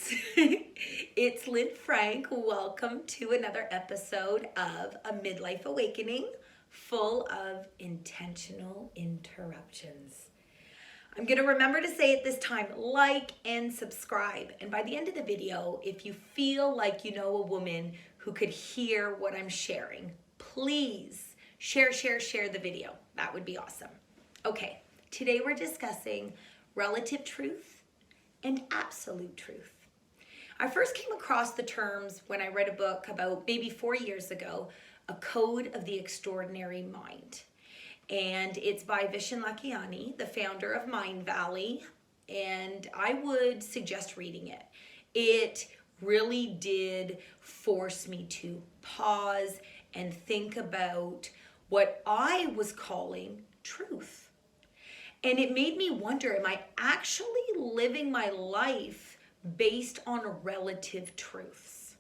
loves. It's Lynn Frank. Welcome to another episode of A Midlife Awakening, full of intentional interruptions. I'm going to remember to say at this time, like and subscribe. And by the end of the video, if you feel like you know a woman who could hear what I'm sharing, please share the video. That would be awesome. Okay, today we're discussing relative truth and absolute truth. I first came across the terms when I read a book about maybe 4 years ago, A Code of the Extraordinary Mind. And it's by Vishen Lakhiani, the founder of Mind Valley, and I would suggest reading it. It really did force me to pause and think about what I was calling truth. And it made me wonder, am I actually living my life based on relative truths?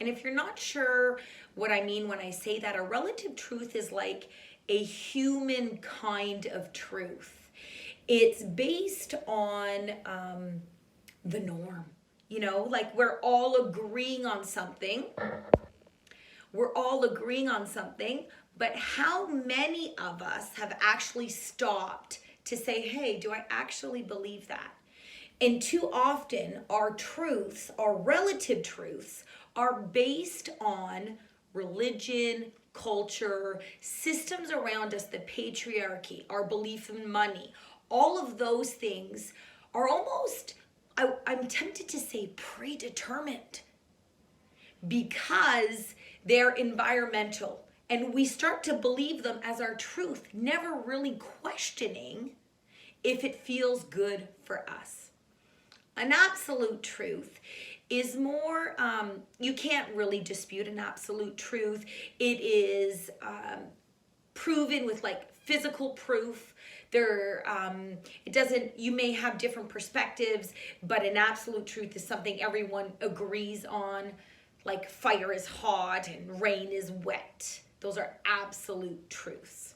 And if you're not sure what I mean when I say that, a relative truth is like a human kind of truth. It's based on the norm. You know, like we're all agreeing on something. But how many of us have actually stopped to say, hey, do I actually believe that? And too often our truths, our relative truths, are based on religion, culture, systems around us, the patriarchy, our belief in money. All of those things are almost, I'm tempted to say, predetermined because they're environmental. And we start to believe them as our truth, never really questioning if it feels good for us. An absolute truth is more, you can't really dispute an absolute truth. It is proven with like physical proof. It doesn't, you may have different perspectives, but an absolute truth is something everyone agrees on, like fire is hot and rain is wet. Those are absolute truths.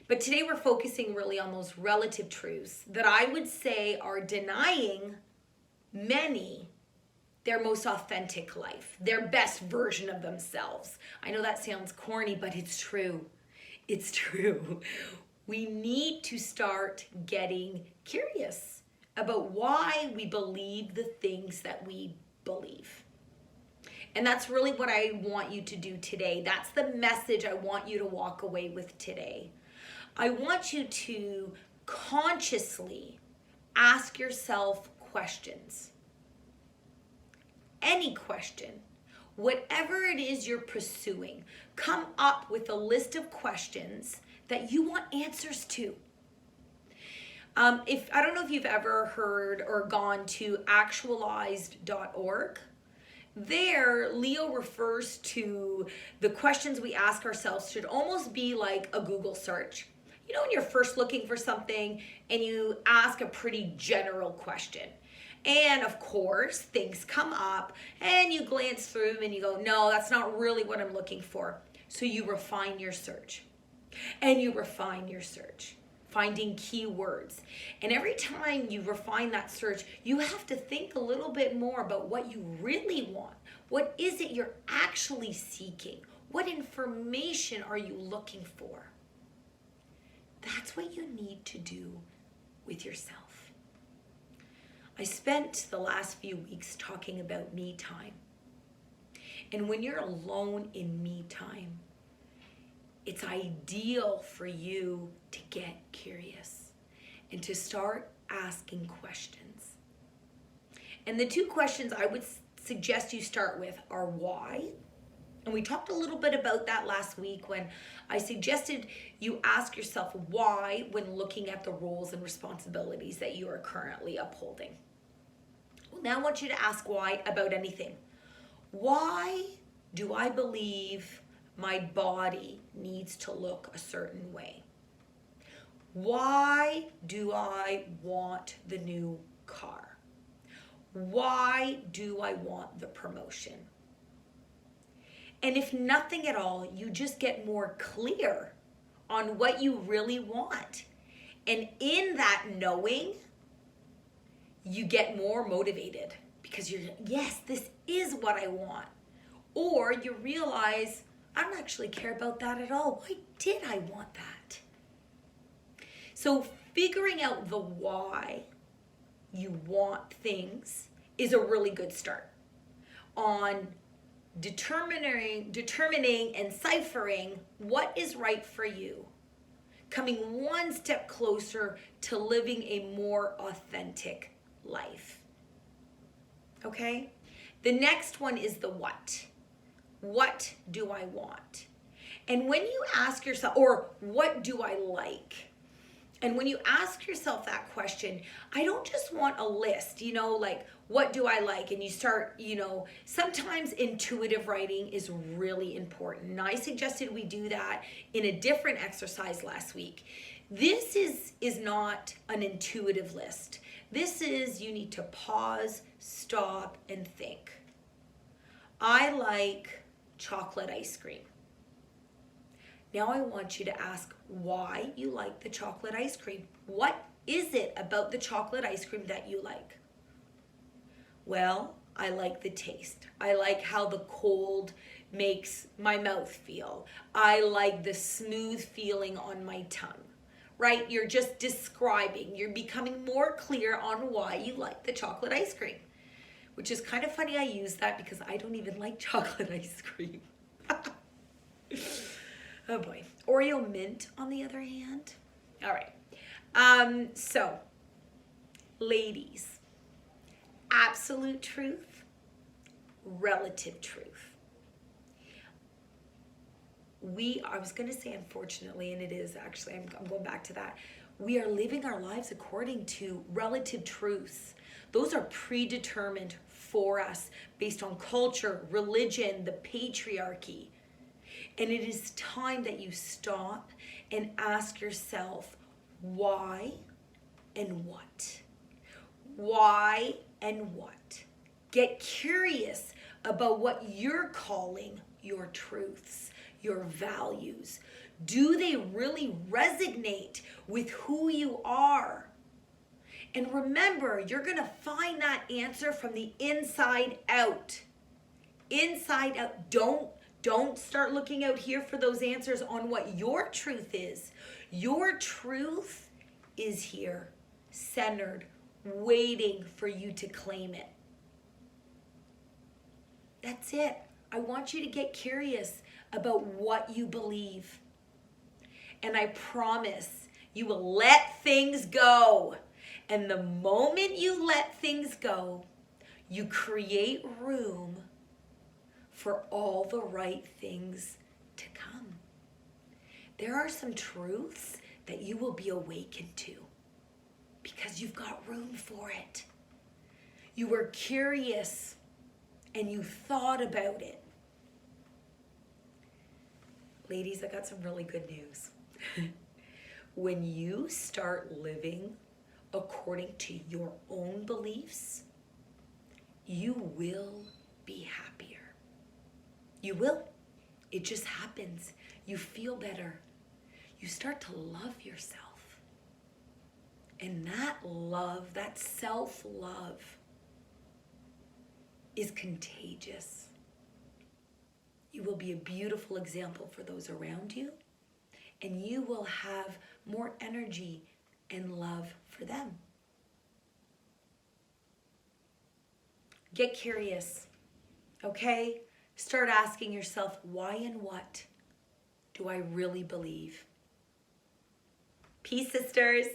But today we're focusing really on those relative truths that I would say are denying many their most authentic life, their best version of themselves. I know that sounds corny, but it's true. It's true. We need to start getting curious about why we believe the things that we believe. And that's really what I want you to do today. That's the message I want you to walk away with today. I want you to consciously ask yourself questions. Any question, whatever it is you're pursuing, come up with a list of questions that you want answers to. I don't know if you've ever heard or gone to actualized.org. There, Leo refers to the questions we ask ourselves should almost be like a Google search. You know, when you're first looking for something and you ask a pretty general question. And of course, things come up and you glance through them and you go, no, that's not really what I'm looking for. So you refine your search. And you refine your search, finding keywords. And every time you refine that search, you have to think a little bit more about what you really want. What is it you're actually seeking? What information are you looking for? That's what you need to do with yourself. I spent the last few weeks talking about me time. And when you're alone in me time, it's ideal for you to get curious and to start asking questions. And the two questions I would suggest you start with are why. And we talked a little bit about that last week when I suggested you ask yourself why when looking at the roles and responsibilities that you are currently upholding. Well, now I want you to ask why about anything. Why do I believe my body needs to look a certain way? Why do I want the new car? Why do I want the promotion? And if nothing at all, you just get more clear on what you really want. And in that knowing, you get more motivated because yes, this is what I want. Or you realize, I don't actually care about that at all. Why did I want that? So figuring out the why you want things is a really good start on determining and ciphering what is right for you, coming one step closer to living a more authentic life. Okay? The next one is the what. What do I want? And when you ask yourself, or what do I like? And when you ask yourself that question, I don't just want a list, like, what do I like? And you start, sometimes intuitive writing is really important. And I suggested we do that in a different exercise last week. This is not an intuitive list. This is, you need to pause, stop, and think. I like chocolate ice cream. Now I want you to ask why you like the chocolate ice cream. What is it about the chocolate ice cream that you like? Well, I like the taste. I like how the cold makes my mouth feel. I like the smooth feeling on my tongue, right? You're just describing. You're becoming more clear on why you like the chocolate ice cream, which is kind of funny I use that because I don't even like chocolate ice cream. Oh boy. Oreo mint, on the other hand. All right. So, ladies, absolute truth, relative truth. I was going to say unfortunately, and it is actually, I'm going back to that. We are living our lives according to relative truths. Those are predetermined for us based on culture, religion, the patriarchy. And it is time that you stop and ask yourself why and what. Why and what. Get curious about what you're calling your truths, your values. Do they really resonate with who you are? And remember, you're going to find that answer from the inside out. Inside out. Don't start looking out here for those answers on what your truth is. Your truth is here, centered, waiting for you to claim it. That's it. I want you to get curious about what you believe. And I promise you will let things go. And the moment you let things go, you create room for all the right things to come. There are some truths that you will be awakened to because you've got room for it. You were curious and you thought about it. Ladies, I got some really good news. When you start living according to your own beliefs, you will be happier. You will. It just happens. You feel better. You start to love yourself. And that love, that self-love, is contagious. You will be a beautiful example for those around you, and you will have more energy and love for them. Get curious, okay? Start asking yourself, why and what do I really believe? Peace, sisters.